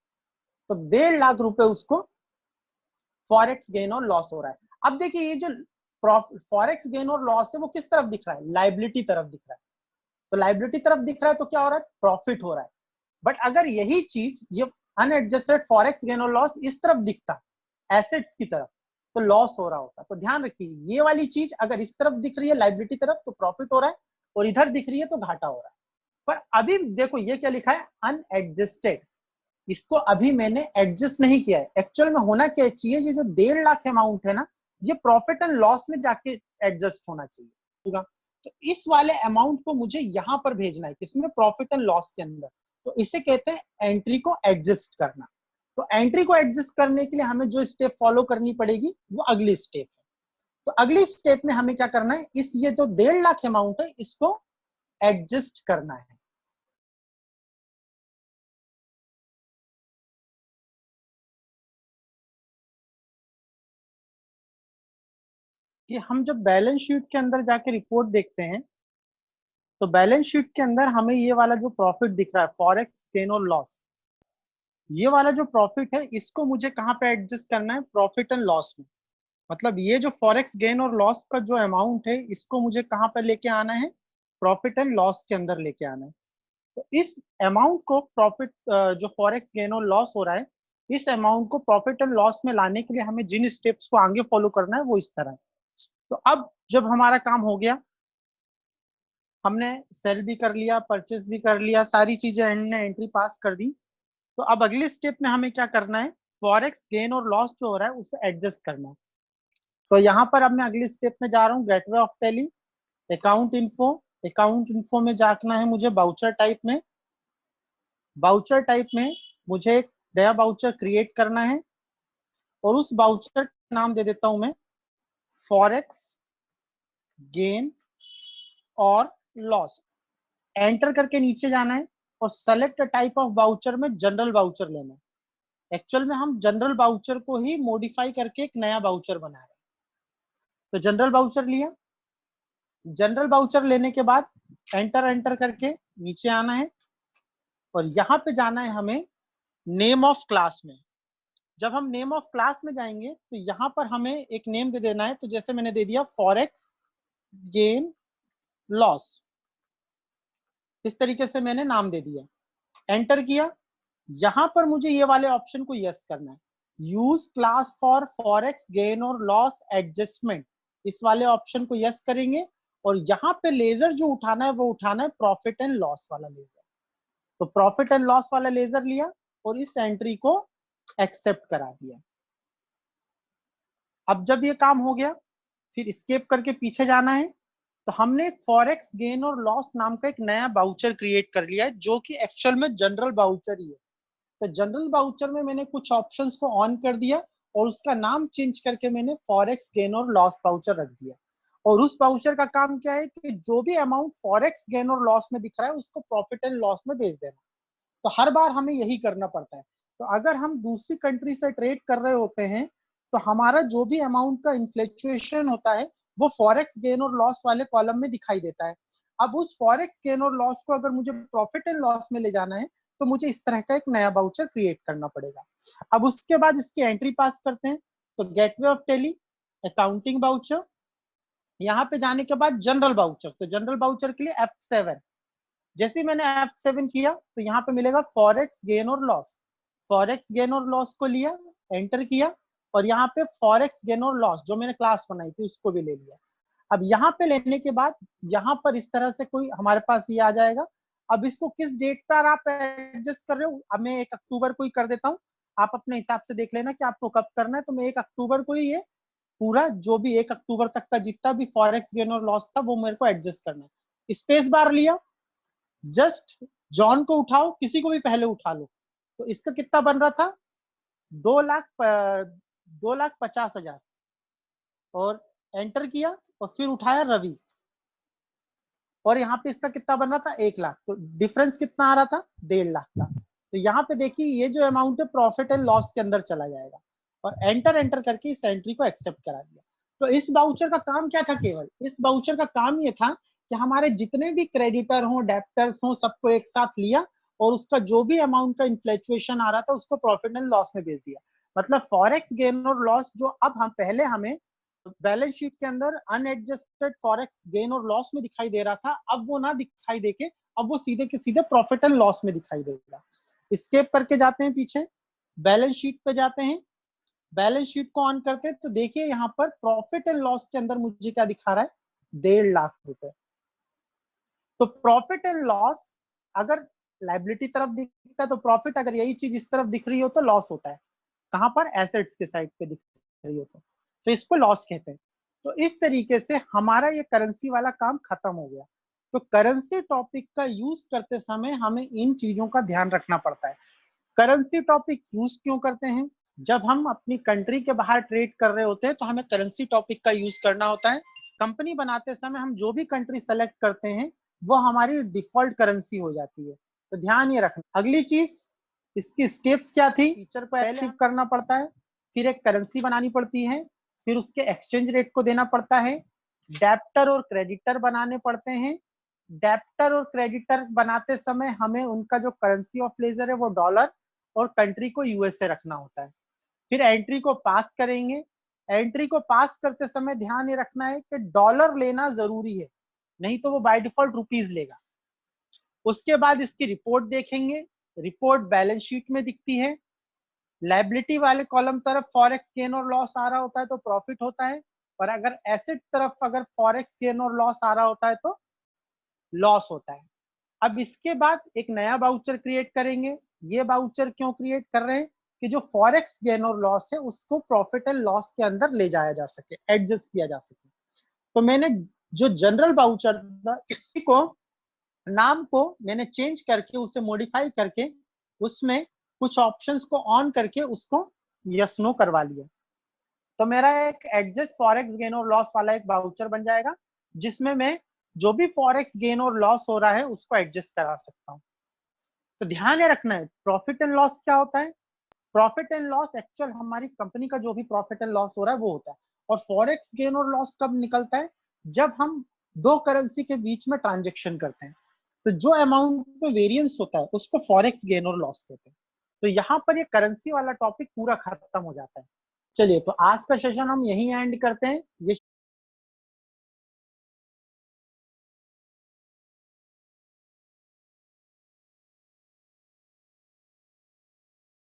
तो 1.5 लाख रुपए उसको फॉरेक्स गेन और लॉस हो रहा है। अब देखिए ये जो फॉरेक्स गेन और लॉस है वो किस तरफ दिख रहा है? लाइबिलिटी तरफ दिख रहा है। तो लाइबिलिटी तरफ दिख रहा है तो क्या हो रहा है? प्रॉफिट हो रहा है। बट अगर यही चीज ये अनएडजस्टेड फॉरेक्स गेन और लॉस इस तरफ दिखता, एसेट्स की तरफ, तो लॉस हो रहा होता। तो ध्यान रखिए ये वाली चीज अगर इस तरफ दिख रही है लाइबिलिटी तरफ तो प्रॉफिट हो रहा है, और इधर दिख रही है तो घाटा हो रहा है। पर अभी देखो ये क्या लिखा है? अनएडजस्टेड। इसको अभी मैंने एडजस्ट नहीं किया है। एक्चुअल में होना क्या चाहिए? ये जो 1.5 लाख अमाउंट है ना, ये प्रॉफिट एंड लॉस में जाके एडजस्ट होना चाहिए, ठीक है? तो इस वाले अमाउंट को मुझे यहां पर भेजना है, किसमें? प्रॉफिट एंड लॉस के अंदर। तो इसे कहते हैं एंट्री को एडजस्ट करना। तो एंट्री को एडजस्ट करने के लिए हमें जो स्टेप फॉलो करनी पड़ेगी वो अगली स्टेप है। तो अगली स्टेप में हमें क्या करना है? इस ये जो 1.5 लाख अमाउंट है इसको एडजस्ट करना है। कि हम जब बैलेंस शीट के अंदर जाके रिपोर्ट देखते हैं तो बैलेंस शीट के अंदर हमें ये वाला जो प्रॉफिट दिख रहा है, फॉरेक्स गेन और लॉस, ये वाला जो प्रॉफिट है इसको मुझे कहाँ पे एडजस्ट करना है? प्रॉफिट एंड लॉस में। मतलब ये जो फॉरेक्स गेन और लॉस का जो अमाउंट है इसको मुझे कहाँ पर लेके आना है? प्रॉफिट एंड लॉस के अंदर लेके आना है। तो इस अमाउंट को प्रॉफिट, जो फॉरेक्स गेन और लॉस हो रहा है, इस अमाउंट को प्रॉफिट एंड लॉस में लाने के लिए हमें जिन स्टेप्स को आगे फॉलो करना है वो इस तरह है। तो अब जब हमारा काम हो गया, हमने सेल भी कर लिया, परचेस भी कर लिया, सारी चीजें हमने एंट्री पास कर दी, तो अब अगले स्टेप में हमें क्या करना है? फॉरेक्स गेन और लॉस जो हो रहा है उसे एडजस्ट करना है। तो यहाँ पर अब मैं अगली स्टेप में जा रहा हूँ, gateway of Tally, account info. Account info में जाना है मुझे बाउचर टाइप में। बाउचर टाइप में मुझे एक नया बाउचर क्रिएट करना है और उस बाउचर का नाम दे देता हूं मैं फॉरेक्स गेन और लॉस। एंटर करके नीचे जाना है और सेलेक्ट टाइप ऑफ बाउचर में जनरल बाउचर लेना है। एक्चुअल में हम जनरल बाउचर को ही मॉडिफाई करके एक नया बाउचर बना रहे हैं। तो जनरल बाउचर लिया। जनरल बाउचर लेने के बाद एंटर एंटर करके नीचे आना है और यहाँ पे जाना है हमें नेम ऑफ क्लास में। जब हम नेम ऑफ क्लास में जाएंगे तो यहाँ पर हमें एक नेम दे देना है। तो जैसे मैंने दे दिया फॉरेक्स गेन लॉस, इस तरीके से मैंने नाम दे दिया, एंटर किया। यहां पर मुझे ये वाले ऑप्शन को यस करना है, use class for forex gain और लॉस एडजस्टमेंट, इस वाले ऑप्शन को यस करेंगे और यहाँ पे लेजर जो उठाना है वो उठाना है प्रॉफिट एंड लॉस वाला लेजर। तो प्रॉफिट एंड लॉस वाला लेजर लिया और इस एंट्री को एक्सेप्ट करा दिया। अब जब ये काम हो गया फिर स्केप करके पीछे जाना है। तो हमने एक फॉरेक्स गेन और लॉस नाम का एक नया बाउचर क्रिएट कर लिया है जो कि एक्चुअल में जनरल बाउचर ही है। तो जनरल बाउचर में मैंने कुछ ऑप्शंस को ऑन कर दिया और उसका नाम चेंज करके मैंने फॉरेक्स गेन और लॉस बाउचर रख दिया। और उस बाउचर का काम क्या है कि जो भी अमाउंट फॉरेक्स गेन और लॉस में दिख रहा है उसको प्रॉफिट एंड लॉस में भेज देना। तो हर बार हमें यही करना पड़ता है। तो अगर हम दूसरी कंट्री से ट्रेड कर रहे होते हैं तो हमारा जो भी अमाउंट का इन्फ्लेक्चुएशन होता है वो फॉरेक्स गेन और लॉस वाले कॉलम में दिखाई देता है। अब उस फॉरेक्स गेन और लॉस को अगर मुझे प्रॉफिट एंड लॉस में ले जाना है तो मुझे इस तरह का एक नया बाउचर क्रिएट करना पड़ेगा। अब उसके बाद इसकी एंट्री पास करते हैं। तो gateway of Tally, accounting voucher, यहाँ पे जाने के बाद जनरल बाउचर। तो जनरल बाउचर के लिए F7, जैसे ही मैंने F7 किया तो यहाँ पे मिलेगा फॉरेक्स गेन और लॉस। फॉरेक्स गेन और लॉस को लिया, एंटर किया और यहाँ पे फॉरेक्स गेन और लॉस जो मैंने क्लास बनाई थी उसको भी ले लिया। अब यहाँ पे लेने के बाद यहाँ पर इस तरह से कोई हमारे पास ये आ जाएगा। अब इसको किस डेट पर आप एडजस्ट कर रहे हो? अब मैं 1 अक्टूबर को ही कर देता हूँ, आप अपने हिसाब से देख लेना कि आपको कब करना है। तो मैं 1 अक्टूबर को ही ये पूरा जो भी 1 अक्टूबर तक का जितना भी फॉरेक्स गेन और लॉस था वो मेरे को एडजस्ट करना है। स्पेस बार लिया, जस्ट जॉन को उठाओ, किसी को भी पहले उठा लो। तो इसका कितना बन रहा था? 2,50,000 और एंटर किया और फिर उठाया रवि और यहाँ पे इसका कितना बन रहा था 1 लाख, तो डिफरेंस कितना आ रहा था 1.5 लाख का। तो यहाँ पे देखिए ये जो अमाउंट है प्रॉफिट एंड लॉस के अंदर चला जाएगा और एंटर करके इस एंट्री को एक्सेप्ट करा दिया। तो इस बाउचर का काम क्या था, केवल इस बाउचर का काम ये था कि हमारे जितने भी क्रेडिटर हो डेप्टर्स हो सबको एक साथ लिया और उसका जो भी अमाउंट का इन्फ्लेक्चुएशन आ रहा था उसको प्रॉफिट एंड लॉस में भेज दिया। मतलब फॉरेक्स गेन और लॉस जो अब हम पहले हमें बैलेंस शीट के अंदर अनएडजस्टेड फॉरेक्स गेन और लॉस में दिखाई दे रहा था, अब वो ना दिखाई देके अब वो सीधे के सीधे प्रॉफिट एंड लॉस में दिखाई देगा। स्केप करके जाते हैं पीछे, बैलेंस शीट पे जाते हैं, बैलेंस शीट को ऑन करते हैं तो देखिए यहाँ पर प्रॉफिट एंड लॉस के अंदर मुझे क्या दिखा रहा है 1.5 लाख रुपए। तो प्रॉफिट एंड लॉस अगर लाइबिलिटी तरफ दिखता है तो प्रॉफिट, अगर यही चीज इस तरफ दिख रही हो तो लॉस होता है, कहां पर एसेट्स के साइड पे दिख रही हो तो इसको लॉस कहते हैं। तो इस तरीके से हमारा ये करेंसी वाला काम खत्म हो गया। तो करेंसी टॉपिक का यूज करते समय हमें इन चीजों का ध्यान रखना पड़ता है। करेंसी टॉपिक यूज क्यों करते हैं, जब हम अपनी कंट्री के बाहर ट्रेड कर रहे होते हैं तो हमें करेंसी टॉपिक का यूज करना होता है। कंपनी बनाते समय हम जो भी कंट्री सेलेक्ट करते हैं वो हमारी डिफॉल्ट करेंसी हो जाती है, तो ध्यान ये रखना। अगली चीज इसकी स्टेप्स क्या थी, फीचर को एक्टिव करना पड़ता है, फिर एक करेंसी बनानी पड़ती है, फिर उसके एक्सचेंज रेट को देना पड़ता है, डेप्टर और क्रेडिटर बनाने पड़ते हैं। डेप्टर और क्रेडिटर बनाते समय हमें उनका जो करेंसी ऑफ लेजर है वो डॉलर और कंट्री को यूएसए रखना होता है। फिर एंट्री को पास करेंगे, एंट्री को पास करते समय ध्यान ये रखना है कि डॉलर लेना जरूरी है, नहीं तो वो बाय डिफॉल्ट रुपीज लेगा। उसके बाद इसकी रिपोर्ट देखेंगे, रिपोर्ट बैलेंस शीट में दिखती है। लायबिलिटी वाले कॉलम तरफ फॉरेक्स गेन और लॉस आ रहा होता है तो प्रॉफिट होता है, और अगर एसेट तरफ अगर फॉरेक्स गेन और लॉस आ रहा होता है तो लॉस होता है। अब इसके बाद एक नया बाउचर क्रिएट करेंगे। ये बाउचर क्यों क्रिएट कर रहे हैं कि जो फॉरेक्स गेन और लॉस है उसको प्रॉफिट एंड लॉस के अंदर ले जाया जा सके, एडजस्ट किया जा सके। तो मैंने जो जनरल बाउचर था इसी को नाम को मैंने चेंज करके उसे मॉडिफाई करके उसमें कुछ ऑप्शंस को ऑन करके उसको यस नो करवा लिया। तो मेरा एक एडजस्ट फॉरेक्स गेन और लॉस वाला एक बाउचर बन जाएगा जिसमें मैं जो भी फॉरेक्स गेन और लॉस हो रहा है उसको एडजस्ट करा सकता हूँ। तो ध्यान ये रखना है प्रॉफिट एंड लॉस क्या होता है। प्रॉफिट एंड लॉस एक्चुअल हमारी कंपनी का जो भी प्रॉफिट एंड लॉस हो रहा है वो होता है, और फॉरेक्स गेन और लॉस कब निकलता है, जब हम दो करेंसी के बीच में ट्रांजेक्शन करते हैं तो जो अमाउंट में वेरिएंस होता है उसको फॉरेक्स गेन और लॉस कहते हैं। तो यहाँ पर ये करेंसी वाला टॉपिक पूरा खत्म हो जाता है। चलिए तो आज का सेशन हम यहीं एंड करते हैं। ये